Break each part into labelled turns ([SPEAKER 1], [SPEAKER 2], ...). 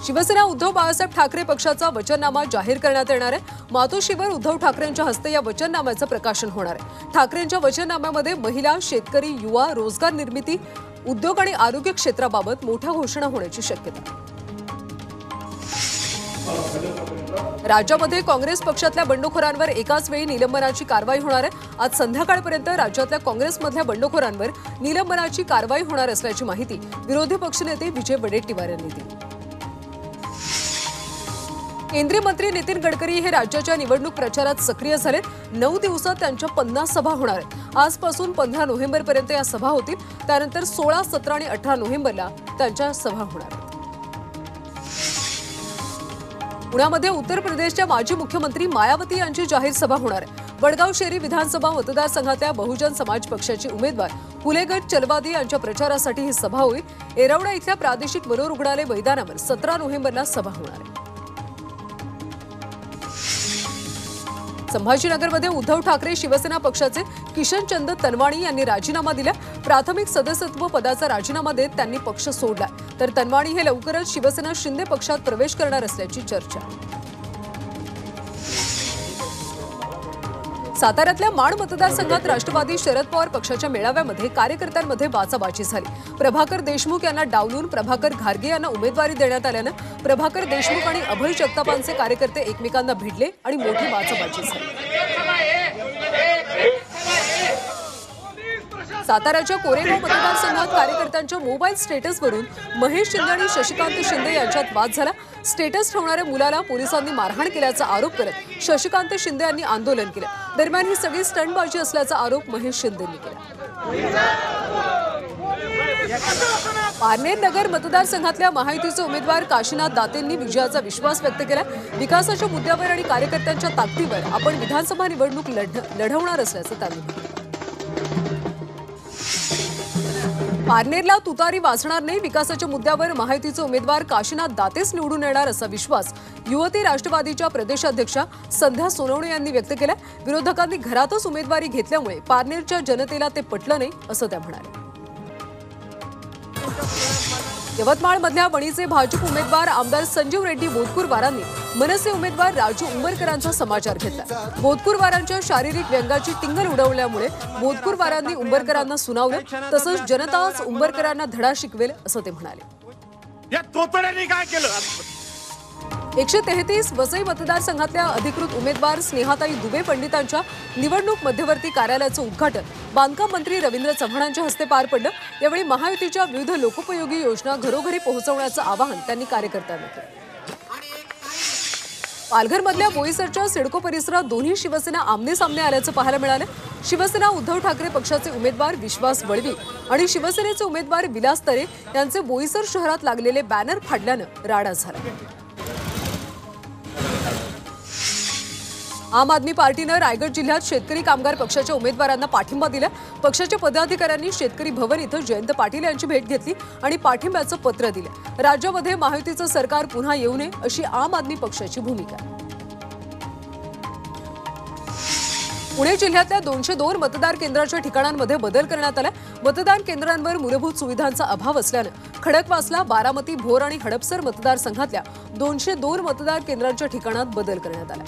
[SPEAKER 1] शिवसेना उद्धव बाळासाहेब ठाकरे पक्षाचा वचननामा जाहीर करण्यात येणार आहे। मातोश्रीवर उद्धव ठाकरेंच्या हस्ते या वचननाम्याचं प्रकाशन होणार आहे। ठाकरेंच्या वचननाम्यामध्ये महिला, शेतकरी, युवा, रोजगार निर्मिती, उद्योग आणि आरोग्य क्षेत्राबाबत मोठ्या घोषणा होण्याची शक्यता आहे। राज्यामध्ये काँग्रेस पक्षातल्या बंडखोरांवर एकाच वेळी निलंबनाची कारवाई होणार आहे। आज संध्याकाळपर्यंत राज्यातल्या काँग्रेसमधल्या बंडखोरांवर निलंबनाची कारवाई होणार असल्याची माहिती विरोधी पक्षनेते विजय वडेट्टीवार यांनी दिली। केंद्रीय मंत्री नितीन गडकरी हे राज्याच्या निवडणूक प्रचारात सक्रिय झाले। 9 दिवसात त्यांच्या 50 सभा होणार आहेत। आजपासून 15 नोव्हेंबरपर्यंत या सभा होतील। त्यानंतर 16, 17 आणि 18 नोव्हेंबरला त्यांच्या सभा होणार आहेत। पुण्यामध्ये उत्तर प्रदेशच्या माजी मुख्यमंत्री मायावती यांची जाहीर सभा होणार आहे। वडगाव शेरी विधानसभा मतदारसंघातल्या बहुजन समाज पक्षाचे उमेदवार फुलेगट चलवादी यांच्या प्रचारासाठी ही सभा होईल। येरवडा इथल्या प्रादेशिक मनोरुग्णालय मैदानावर 17 नोव्हेंबरला सभा होणार आहे। संभाजीनगरमध्ये उद्धव ठाकरे शिवसेना पक्षाचे किशनचंद तनवाणी यांनी राजीनामा दिला। प्राथमिक सदस्यत्व पदाचा राजीनामा देत त्यांनी पक्ष सोडला, तर तनवाणी हे लवकरच शिवसेना शिंदे पक्षात प्रवेश करणार असल्याची चर्चा आहे। साताऱ्यातल्या माण मतदारसंघात राष्ट्रवादी शरद पवार पक्षाच्या मेळाव्यामध्ये कार्यकर्त्यांमध्ये बाचाबाची झाली। प्रभाकर देशमुख यांना डावलून प्रभाकर घारगे यांना उमेदवारी देण्यात आल्यानं प्रभाकर देशमुख आणि अभय जगतापांचे कार्यकर्ते एकमेकांना भिडले आणि मोठी बाचाबाची झाली। साताऱ्याच्या कोरेगाव मतदारसंघात कार्यकर्त्यांच्या मोबाईल स्टेटसवरून महेश शिंदे आणि शशिकांत शिंदे यांच्यात वाद झाला। स्टेटस ठेवणाऱ्या मुलाला पोलिसांनी मारहाण केल्याचा आरोप करत शशिकांत शिंदे यांनी आंदोलन केलं। दरम्यान ही सगळी स्टंटबाजी असल्याचा आरोप महेश शिंदेंनी केला। पारनेर नगर मतदारसंघातल्या महायुतीचे उमेदवार काशीनाथ दातेंनी विजयाचा विश्वास व्यक्त केला। विकासाच्या मुद्द्यावर आणि कार्यकर्त्यांच्या ताकदीवर आपण विधानसभा निवडणूक लढवणार असल्याचं त्यांनी म्हटलं। पारनेरला तुतारी वाजणार नाही, विकासाच्या मुद्द्यावर महायुतीचे उमेदवार काशीनाथ दातेच निवडून येणार असा विश्वास युवती राष्ट्रवादीच्या प्रदेशाध्यक्षा संध्या सोनवणे यांनी व्यक्त केला। विरोधकांनी घरातच उमेदवारी घेतल्यामुळे पारनेरच्या जनतेला ते पटलं नाही असं त्या म्हणाल्या। यवतमाळमधल्या वणीचे भाजप उमेदवार आमदार संजीव रेड्डी बोदकूरवारांनी मनसे उमेदवार राजू उंबरकरांचा समाचार घेतला। बोदकूरवारांच्या शारीरिक व्यंगाची टिंगल उडवल्यामुळे बोदकूरवारांनी उंबरकरांना सुनावलं, तसंच जनताच उंबरकरांना धडा शिकवेल असं ते म्हणाले।
[SPEAKER 2] या तोतड्यांनी काय केलं?
[SPEAKER 1] 133 वसई मतदारसंघातल्या अधिकृत उमेदवार स्नेहाताई दुबे पंडितांच्या निवडणूक मध्यवर्ती कार्यालयाचं उद्घाटन बांधकाम मंत्री रवींद्र चव्हाणांच्या हस्ते पार पडलं। यावेळी महायुतीच्या विविध लोकोपयोगी योजना घरोघरी पोहोचवण्याचं आवाहन त्यांनी कार्यकर्त्यांना केलं। पालघरमधल्या बोईसरच्या सिडको परिसरात दोन्ही शिवसेना आमने सामने आल्याचं पाहायला मिळालं। शिवसेना उद्धव ठाकरे पक्षाचे उमेदवार विश्वास वळवी आणि शिवसेनेचे उमेदवार विलास तरे यांचे बोईसर शहरात लागलेले बॅनर फाडल्यानं राडा झाला। आम आदमी पार्टीनं रायगड जिल्ह्यात शेतकरी कामगार पक्षाच्या उमेदवारांना पाठिंबा दिला। पक्षाच्या पदाधिकाऱ्यांनी शेतकरी भवन इथं जयंत पाटील यांची भेट घेतली आणि पाठिंब्याचं पत्र दिलं। राज्यामध्ये महायुतीचं सरकार पुन्हा येऊ नये अशी आम आदमी पक्षाची भूमिका आहे। पुणे जिल्ह्यातल्या 202 मतदार केंद्राच्या ठिकाणांमध्ये बदल करण्यात आला। मतदान केंद्रांवर मूलभूत सुविधांचा अभाव असल्यानं खडकवासला, बारामती, भोर आणि हडपसर मतदारसंघातल्या 202 मतदार केंद्रांच्या ठिकाणात बदल करण्यात आला।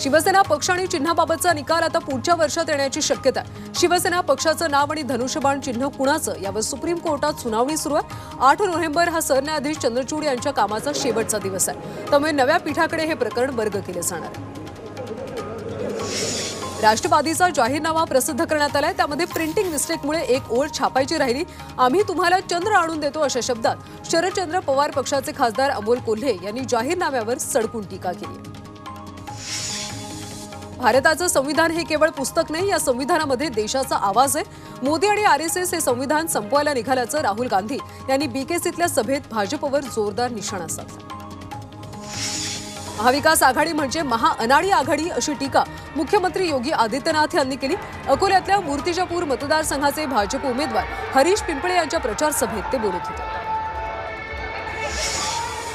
[SPEAKER 1] शिवसेना पक्ष आणि चिन्हाबाबतचा निकाल आता पुढच्या वर्षात येण्याची शक्यता आहे। शिवसेना पक्षाचं नाव आणि धनुष्यबाण चिन्ह कुणाचं यावर सुप्रीम कोर्टात सुनावणी सुरू आहे। 8 नोव्हेंबर हा सरन्यायाधीश चंद्रचूड यांच्या कामाचा शेवटचा दिवस आहे, त्यामुळे नव्या पीठाकडे हे प्रकरण वर्ग केले जाणार आहे। राष्ट्रवादीचा जाहीरनामा प्रसिद्ध करण्यात आलाय। त्यामध्ये प्रिंटिंग मिस्टेकमुळे एक ओळ छापायची राहिली। आम्ही तुम्हाला चंद्र आणून देतो अशा शब्दात शरदचंद्र पवार पक्षाचे खासदार अमोल कोल्हे यांनी जाहीरनाम्यावर सडकून टीका केली। भारताचं संविधान हे केवळ पुस्तक नाही, या संविधानामध्ये देशाचा आवाज आहे। मोदी आणि आरएसएस हे संविधान संपवायला निघाल्याचं राहुल गांधी यांनी बीकेसीतल्या सभेत भाजपवर जोरदार निशाणा साधला। महाविकास आघाडी म्हणजे महाअनाडी आघाडी अशी टीका मुख्यमंत्री योगी आदित्यनाथ यांनी केली। अकोल्यातल्या मूर्तिजापूर मतदारसंघाचे भाजप उमेदवार हरीश पिंपळे यांच्या प्रचार सभेत ते बोलत होते।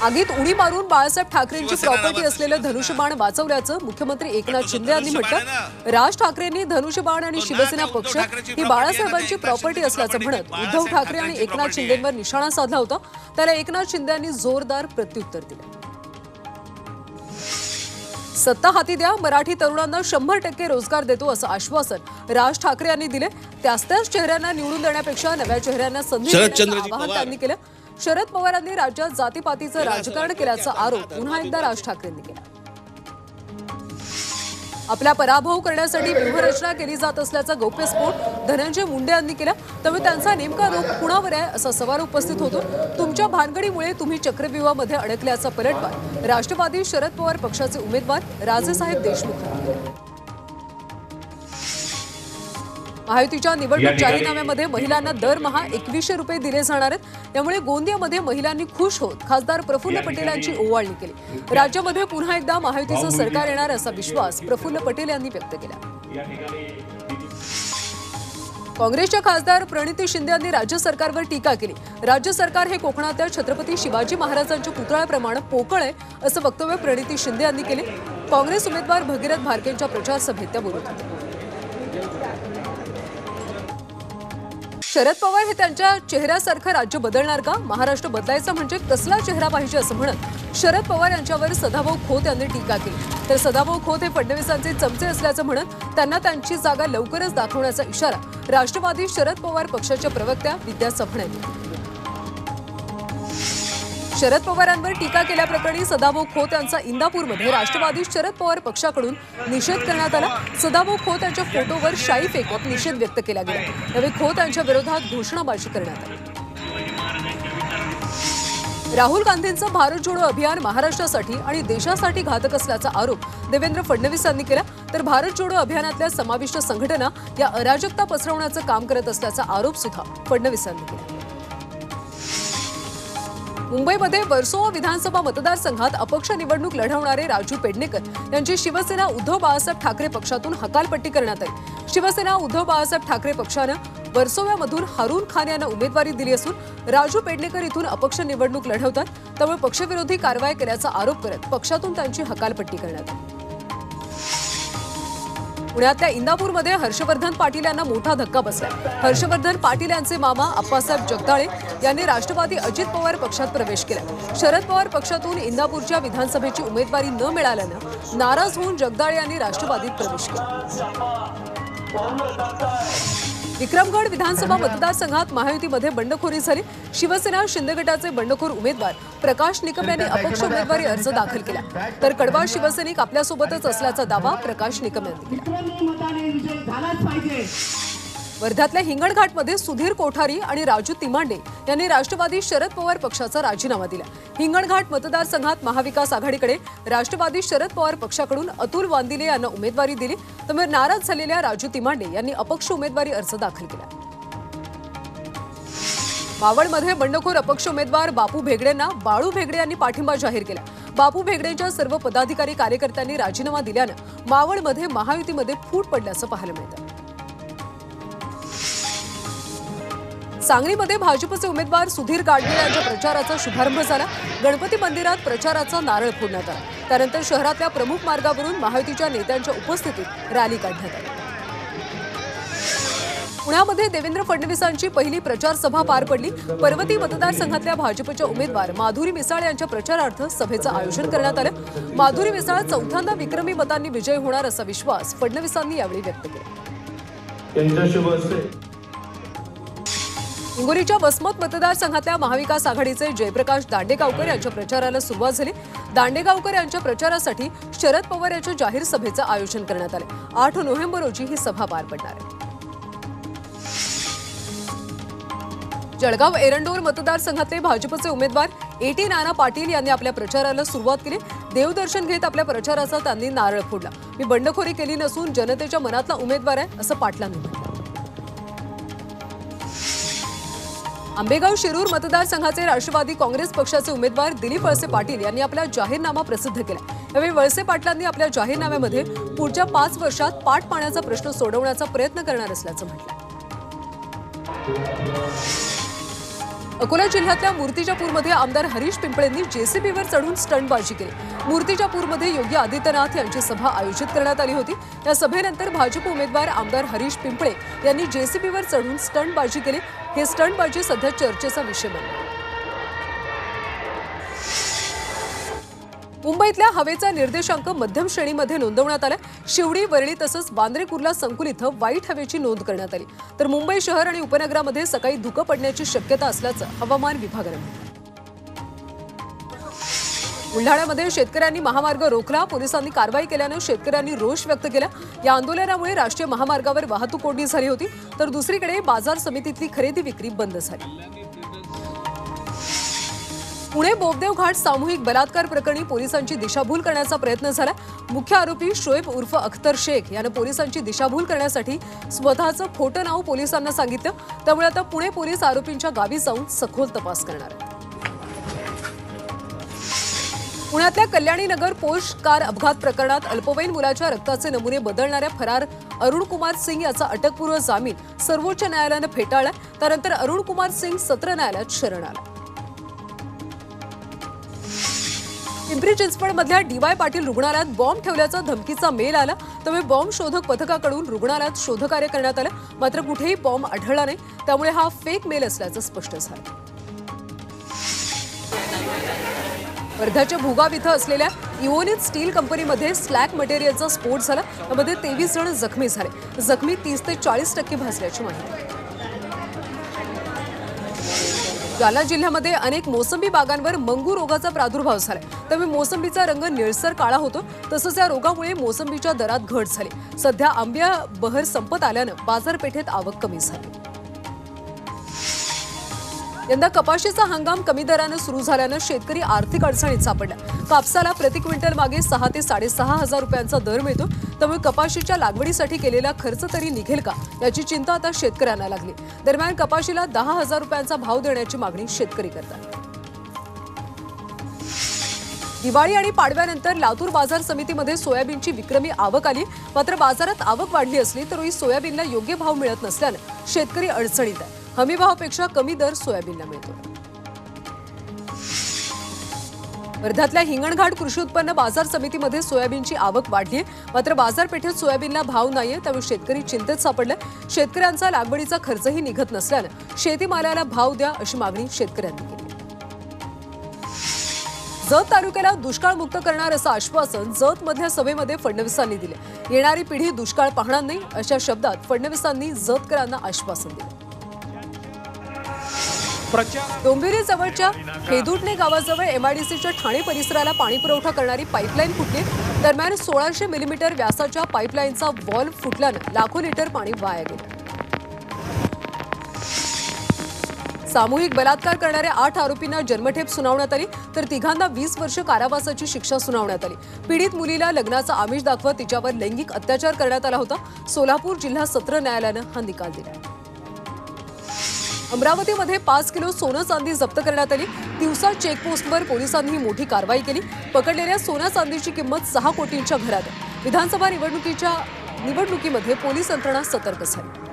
[SPEAKER 1] आगीत उडी मारून बाळासाहेब ठाकरेंची प्रॉपर्टी असलेलं धनुष्यबाण वाचवल्याचं मुख्यमंत्री एकनाथ शिंदे यांनी म्हटलं। राज ठाकरेंनी धनुष्यबाण आणि शिवसेना पक्ष ही बाळासाहेबांची प्रॉपर्टी असल्याचं म्हणत उद्धव ठाकरे आणि एकनाथ शिंदेंवर निशाणा साधला होता। त्याला एकनाथ शिंदे यांनी जोरदार प्रत्युत्तर दिलं। सत्ता हाती द्या, मराठी तरुणांना 100% रोजगार देतो असं आश्वासन राज ठाकरे यांनी दिले। त्याच चेहऱ्यांना निवडून देण्यापेक्षा नव्या चेहऱ्यांना संधी देण्याचं आवाहन त्यांनी केलं। शरद पवारांनी राज्यात जातीपातीचं राजकारण केल्याचा आरोप पुन्हा एकदा राज ठाकरेंनी केला। आपला पराभव करण्यासाठी व्यूहरचना केली जात असल्याचा गौप्यस्फोट धनंजय मुंडे यांनी केला। त्यामुळे त्यांचा नेमका रोग कुणावर आहे असा सवाल उपस्थित होतो। तुमच्या भानगडीमुळे तुम्ही चक्रव्यूहामध्ये अडकल्याचा पलटवार राष्ट्रवादी शरद पवार पक्षाचे उमेदवार राजेसाहेब देशमुख यांनी केला। महायुतीच्या निवडणूक जाहीरनाम्यामध्ये महिलांना दरमहा 2100 रुपये दिले जाणार आहेत। त्यामुळे गोंदियामध्ये महिलांनी खुश होत खासदार प्रफुल्ल पटेल यांची ओवाळणी केली। राज्यामध्ये पुन्हा एकदा महायुतीचं सरकार येणार असा विश्वास प्रफुल्ल पटेल यांनी व्यक्त केला। काँग्रेसच्या खासदार प्रणिती शिंदे यांनी राज्य सरकारवर टीका केली। राज्य सरकार हे कोकणातल्या छत्रपती शिवाजी महाराजांच्या पुतळ्याप्रमाणे पोकळ आहे असं वक्तव्य प्रणिती शिंदे यांनी केले। काँग्रेस उमेदवार भगीरथ भार्गेंच्या प्रचार सभेत त्या बोलत होत्या। शरद पवार हे त्यांच्या चेहऱ्यासारखं राज्य बदलणार का? महाराष्ट्र बदलायचा म्हणजे कसला चेहरा पाहिजे असं म्हणत शरद पवार यांच्यावर सदाभाऊ खोत यांनी टीका केली। तर सदाभाऊ खोत हे फडणवीसांचे चमचे असल्याचं म्हणत त्यांना त्यांची जागा लवकरच दाखवण्याचा इशारा राष्ट्रवादी शरद पवार पक्षाच्या प्रवक्त्या विद्या चव्हाण यांनी दिला। शरद पवारांवर टीका केल्याप्रकरणी सदाभाऊ खोत यांचा इंदापूरमध्ये राष्ट्रवादी शरद पवार पक्षाकडून निषेध करण्यात आला। सदाभाऊ खोत यांच्या फोटोवर शाई फेकत निषेध व्यक्त केला गेला। यावेळी खोत यांच्या विरोधात घोषणाबाजी करण्यात आली। राहुल गांधींचं भारत जोडो अभियान महाराष्ट्रासाठी आणि देशासाठी घातक असल्याचा आरोप देवेंद्र फडणवीस यांनी केला। तर भारत जोडो अभियानातल्या समाविष्ट संघटना या अराजकता पसरवण्याचं काम करत असल्याचा आरोप सुद्धा फडणवीस यांनी केला। मुंबईमध्ये वर्सोवा विधानसभा मतदारसंघात अपक्ष निवडणूक लढवणारे राजू पेडणेकर यांची शिवसेना उद्धव बाळासाहेब ठाकरे पक्षातून हकालपट्टी करण्यात आली। शिवसेना उद्धव बाळासाहेब ठाकरे पक्षानं वर्सोव्यामधून हारून खान यांना उमेदवारी दिली असून राजू पेडणेकर इथून अपक्ष निवडणूक लढवतात। त्यामुळे पक्षविरोधी कारवाई केल्याचा आरोप करत पक्षातून त्यांची हकालपट्टी करण्यात आली। पुण्यातल्या इंदापूरमध्ये हर्षवर्धन पाटील यांना मोठा धक्का बसला। हर्षवर्धन पाटील यांचे मामा अप्पासाहेब जगदाळे यांनी राष्ट्रवादी अजित पवार पक्षात प्रवेश केला। शरद पवार पक्षातून इंदापूरच्या विधानसभेची उमेदवारी न मिळाल्यानं नाराज होऊन जगदाळे यांनी राष्ट्रवादीत प्रवेश केला। विक्रमगड विधानसभा मतदारसंघात महायुतीमध्ये बंडखोरी झाली। शिवसेना शिंदे गटाचे बंडखोर उमेदवार प्रकाश निकम यांनी अपक्ष उमेदवारी अर्ज दाखल केला। तर कडवा शिवसैनिक आपल्यासोबतच असल्याचा दावा प्रकाश निकम यांनी केला। वर्ध्यातल्या हिंगणघाटमध्ये सुधीर कोठारी आणि राजू तिमांडे यांनी राष्ट्रवादी शरद पवार पक्षाचा राजीनामा दिला। हिंगणघाट मतदारसंघात महाविकास आघाडीकडे राष्ट्रवादी शरद पवार पक्षाकडून अतुल वांदिले यांना उमेदवारी दिली। त्यामुळे नाराज झालेल्या राजू तिमांडे यांनी अपक्ष उमेदवारी अर्ज दाखल केला। मावळमध्ये बंडखोर अपक्ष उमेदवार बापू भेगडेंना बाळू भेगडे यांनी पाठिंबा जाहीर केला। बापू भेगडेंच्या सर्व पदाधिकारी कार्यकर्त्यांनी राजीनामा दिल्यानं मावळमध्ये महायुतीमध्ये फूट पडल्याचं पाहायला मिळतं। सांगलीमध्ये भाजपचे उमेदवार सुधीर गाडगीळ यांच्या प्रचाराचा शुभारंभ झाला। गणपती मंदिरात प्रचाराचा नारळ फोडण्यात आला। त्यानंतर शहरातल्या प्रमुख मार्गावरून महायुतीच्या नेत्यांच्या उपस्थितीत रॅली काढण्यात आली। पुण्यामध्ये देवेंद्र फडणवीसांची पहिली प्रचार सभा पार पडली। पर्वती मतदारसंघातल्या भाजपच्या उमेदवार माधुरी मिसाळ यांच्या प्रचारार्थ सभेचं आयोजन करण्यात आलं। माधुरी मिसाळ चौथ्यांदा विक्रमी मतांनी विजयी होणार असा विश्वास फडणवीसांनी यावेळी व्यक्त केला। हिंगोलीच्या वसमत मतदारसंघातल्या महाविकास आघाडीचे जयप्रकाश दांडेगावकर यांच्या प्रचाराला सुरुवात झाली। दांडेगावकर यांच्या प्रचारासाठी शरद पवार यांच्या जाहीर सभेचं आयोजन करण्यात आले। 8 नोव्हेंबर रोजी ही सभा पार पडणार आहे। जळगाव एरंडोर मतदारसंघातले भाजपचे उमेदवार एटी नाना पाटील यांनी आपल्या प्रचाराला सुरुवात केली। देवदर्शन घेत आपल्या प्रचाराचा त्यांनी नारळ फोडला। मी बंडखोरी केली नसून जनतेच्या मनातला उमेदवार आहे असं पाटलांनी म्हटलं। आंबेगाव शिरूर मतदारसंघाचे राष्ट्रवादी काँग्रेस पक्षाचे उमेदवार दिलीप वळसे पाटील यांनी आपला जाहीरनामा प्रसिद्ध केला। यावेळी वळसे पाटलांनी आपल्या जाहीरनाम्यामध्ये पुढच्या 5 वर्षात पाट पाण्याचा प्रश्न सोडवण्याचा प्रयत्न करणार असल्याचं म्हटलं। अकोला जिल्ह्यातल्या मूर्तिजापूरमध्ये आमदार हरीश पिंपळेंनी जेसीबीवर चढून स्टंटबाजी केली। मूर्तिजापूरमध्ये योगी आदित्यनाथ यांची सभा आयोजित करण्यात आली होती। या सभेनंतर भाजप उमेदवार आमदार हरीश पिंपळे यांनी जेसीबीवर चढून स्टंटबाजी केली। हे स्टंटबाजी सध्या चर्चेचा विषय बनली। मुंबईतल्या हवेचा निर्देशांक मध्यम श्रेणीमध्ये नोंदवण्यात आला। शिवडी, वरळी तसंच वांद्रे कुर्ला संकुल इथं वाईट हवेची नोंद करण्यात आली। तर मुंबई शहर आणि उपनगरामध्ये सकाळी धुकं पडण्याची शक्यता असल्याचं हवामान विभागाने म्हटलं। बुलढाण्यामध्ये शेतकऱ्यांनी महामार्ग रोखला। पोलिसांनी कारवाई केल्यानं शेतकऱ्यांनी रोष व्यक्त केला। या आंदोलनामुळे राष्ट्रीय महामार्गावर वाहतूक कोंडी झाली होती, तर दुसरीकडे बाजार समितीतली खरेदी विक्री बंद झाली। पुणे बोबदेव घाट सामूहिक बलात्कार प्रकरणी पोलिसांची दिशाभूल करण्याचा प्रयत्न झाला। मुख्य आरोपी शोएब उर्फ अख्तर शेख यानं पोलिसांची दिशाभूल करण्यासाठी स्वतःचं खोटं नाव पोलिसांना सांगितलं। त्यामुळे आता पुणे पोलीस आरोपींच्या गावी जाऊन सखोल तपास करणार आहेत। पुण्यातल्या कल्याणी नगर पोर्श कार अपघात प्रकरणात अल्पवयीन मुलाच्या रक्ताचे नमुने बदलणाऱ्या फरार अरुण कुमार सिंग याचा अटकपूर्व जामीन सर्वोच्च न्यायालयानं फेटाळला। त्यानंतर अरुण कुमार सिंग सत्र न्यायालयात शरण आला। पिंपरी चिंचवडमधल्या डीवाय पाटील रुग्णालयात बॉम्ब ठेवल्याचा धमकीचा मेल आला। त्यामुळे बॉम्ब शोधक पथकाकडून रुग्णालयात शोधकार्य करण्यात आलं, मात्र कुठेही बॉम्ब आढळला नाही। त्यामुळे हा फेक मेल असल्याचं स्पष्ट झालं। वर्ध्याच्या भुगाव इथं असलेल्या इओनित स्टील कंपनीमध्ये स्लॅग मटेरियलचा स्फोट झाला। त्यामध्ये 23 जण जखमी झाले। जखमी 30 ते 40% भाजल्याची माहिती। जालना जिल्ह्यामध्ये अनेक मोसंबी बागांवर मंगू रोगाचा प्रादुर्भाव झाला। त्यामुळे मोसंबीचा रंग निळसर काळा होतो। तसंच या रोगामुळे मोसंबीच्या दरात घट झाली। सध्या आंब्या बहर संपत आल्यानं बाजारपेठेत आवक कमी झाली। यंदा कपाशीचा हंगाम कमी दरानं सुरू झाल्यानं शेतकरी आर्थिक अडचणीत सापडला। कापसाला प्रति क्विंटल मागे 6 ते 6.5 हजार रुपयांचा दर मिळतो। त्यामुळे कपाशीच्या लागवडीसाठी केलेला खर्च तरी निघेल का याची चिंता आता शेतकऱ्यांना लागली। दरम्यान कपाशीला 10,000 रुपयांचा भाव देण्याची मागणी शेतकरी करतात। दिवाळी आणि पाडव्यानंतर लातूर बाजार समितीमध्ये सोयाबीनची विक्रमी आवक आली। मात्र बाजारात आवक वाढली असली तरी सोयाबीनला योग्य भाव मिळत नसल्यानं शेतकरी अडचणीत आहे। हमी भावापेक्षा कमी दर सोयाबीनला मिळतो। वर्ध्यातल्या हिंगणघाट कृषी उत्पन्न बाजार समितीमध्ये सोयाबीनची आवक वाढली आहे। मात्र बाजारपेठेत सोयाबीनला भाव नाहीये, त्यामुळे शेतकरी चिंतेत सापडले। शेतकऱ्यांचा लागवडीचा खर्चही निघत नसल्यानं शेतीमालाला भाव द्या अशी मागणी शेतकऱ्यांनी केली। जत तालुक्याला दुष्काळमुक्त करणार असं आश्वासन जतमधल्या सभेमध्ये फडणवीसांनी दिले। येणारी पिढी दुष्काळ पाहणार नाही अशा शब्दात फडणवीसांनी जतकरांना आश्वासन दिले। डोंबिवली जवळच्या हेदुटणे गावाजवळ एमआयडीसीच्या ठाणे परिसराला पाणी पुरवठा करणारी पाईपलाईन फुटली। दरम्यान 1600 मिलीमीटर व्यासाच्या पाईपलाईनचा व्हॉल्व फुटल्यानं लाखो लिटर पाणी वाया गेलं। सामूहिक बलात्कार करणाऱ्या 8 आरोपींना जन्मठेप सुनावण्यात आली, तर तिघांना 20 वर्ष कारावासाची शिक्षा सुनावण्यात आली। पीडित मुलीला लग्नाचा आमिष दाखवत तिच्यावर लैंगिक अत्याचार करण्यात आला होता। सोलापूर जिल्हा सत्र न्यायालयानं हा निकाल दिला। अमरावतीमध्ये 5 किलो सोनं चांदी जप्त करण्यात आली। तिवसा चेकपोस्टवर पोलिसांनी मोठी कारवाई केली। पकडलेल्या सोना चांदीची किंमत 6 कोटींच्या घरात आहे। विधानसभा निवडणुकीमध्ये पोलीस यंत्रणा सतर्क झाली।